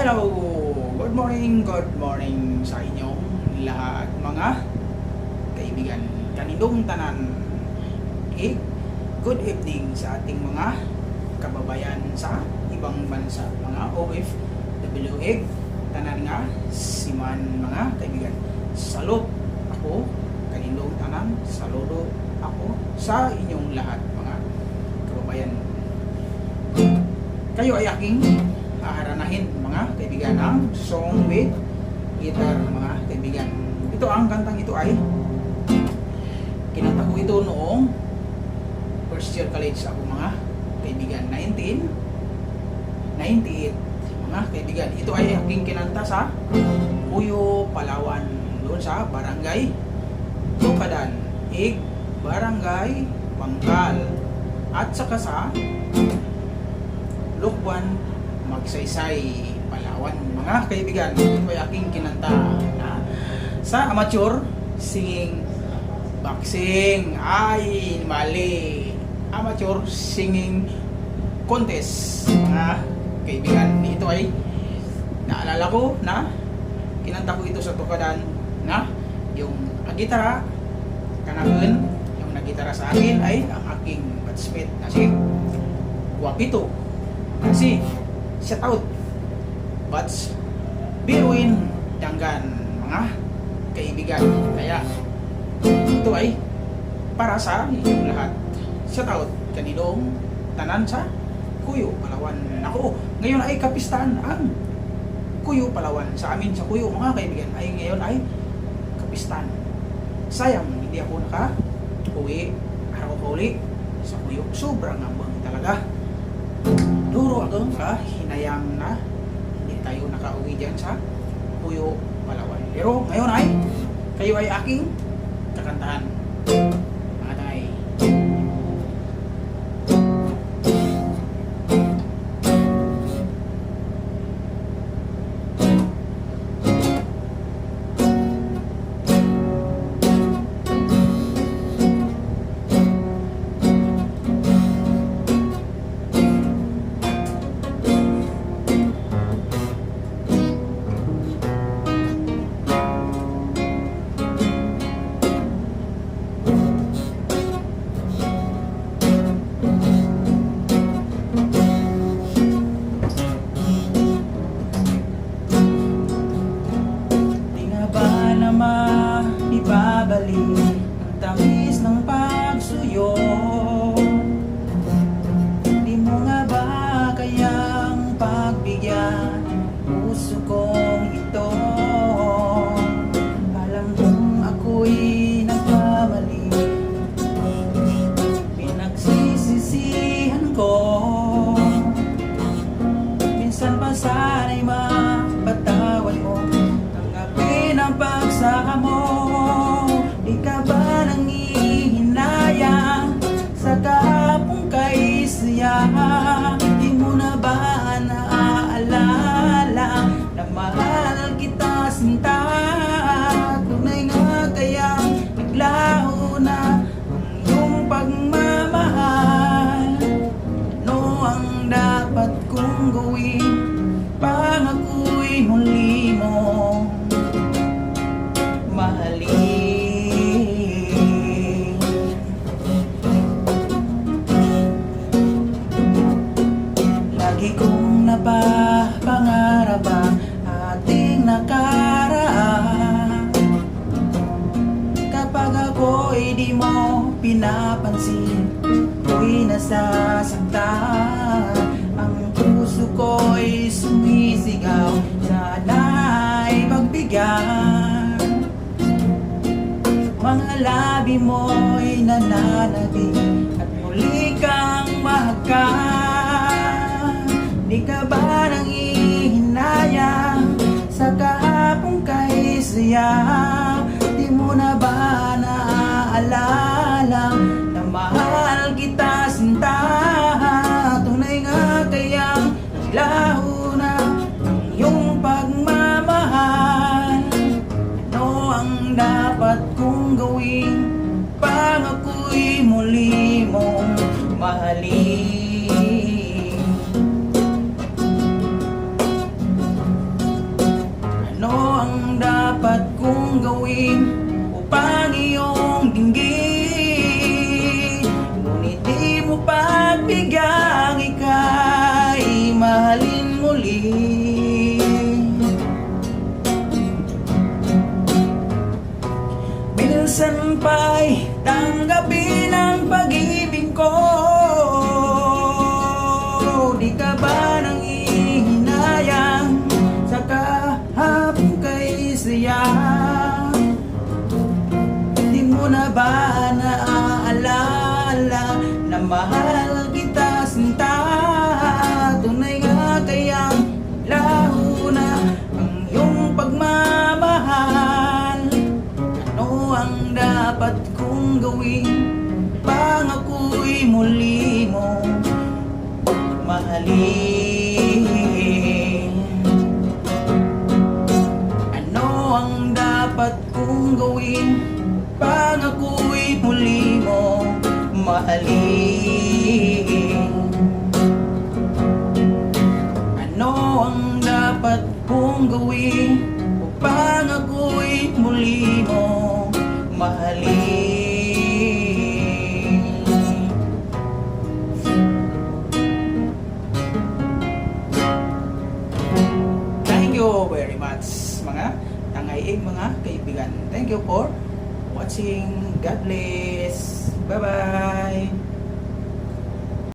Hello! Good morning sa inyong lahat mga kaibigan. Kanindong tanan. Good evening sa ating mga kababayan sa ibang bansa. Mga OFW. Tanan nga siman mga kaibigan. Salud ako, kanindong tanan. Saludo ako sa inyong lahat mga kababayan. Kayo ay aking haharanahin mga kaibigan ang song with guitar mga kaibigan. Ito ang kantang ito ay kinanta ko ito noong first year college ako mga kaibigan, 1998 mga kaibigan. Ito ay aking kinanta sa Puyo, Palawan, doon sa Barangay Tukadan, Barangay Bangkal, at saka sa Lukban, Magsaysay, Palawan mga kaibigan. Ito ay aking kinanta na sa amateur singing boxing ay mali, amateur singing contest mga kaibigan. Ito ay naalala ko na kinanta ko ito sa Tukadan na yung gitara kanakun, yung nagitara sa akin ay ang aking batchmate na si Guapito. Kasi shout out Bats Biruin Danggan mga kaibigan. Kaya ito ay para sa inyong lahat. Shout out kanilong tanan sa Puyo, Palawan. Ako, ngayon ay kapistahan ang Puyo, Palawan. Sa amin sa Puyo mga kaibigan ay ngayon ay kapistahan. Sayang hindi ako naka-uwi araw-uli sa Puyo. Sobrang ambang talaga. Duro ako hinayang na hindi tayo nakauwi dyan sa Puyo, Palawan. Pero ngayon ay kayo ay aking kakantahan mga tay. Ibabalik ang tamis ng pagsuyo. Di mo nga ba kayang pagbigyan puso kong ito? Alam kong ako'y nagkamali, pinagsisisihan ko. Minsan pa sana'y mapatawad mo, tanggapin ang pagsama mo. Di ka ba nangihinayang sa kapong kay siya? Di mo na ba naaalala na mahal kita sinta? Tunay nga kayang naglaho na ang iyong pagmamahal? Ano ang dapat kong gawin pang ako'y muli mo mahalin? Lagi kong napapangarap ang ating nakaraan. Kapag ako'y di mo pinapansin, ako'y nasasaktan. Ang puso ko'y sumisigaw, sana'y magbigay. Mga labi mo'y nananabig at muli kang mahagkan. Di ka ba nangihinayang sa kahapong kay siya? Di mo na ba naaalala na mahal kita sinta? Tunay nga kayang naglaho na ang iyong pagmamahal? Ano ang dapat kong gawin pang ako'y muli mong mahalin? gawin upang iyong dinggin. Ngunit di mo pagbigyang ika'y mahalin muli. Minsan pa'y tanggapin ang pag-ibig ko. Di ka ba nang ihinayang sa kahapon kay siya? Di mo na ba naaalala na mahal kita sinta? Tunay nga kayang laho na ang iyong pagmamahal. Ano ang dapat kong gawin pang ako'y muli mo mahalin? Ano ang dapat kong gawin pang ako'y muli mo mahalin? Ano ang dapat kong gawin upang ako'y muli mo mahalin? Thank you very much mga tangayig mga kaibigan. Thank you for watching. God bless. Bye bye.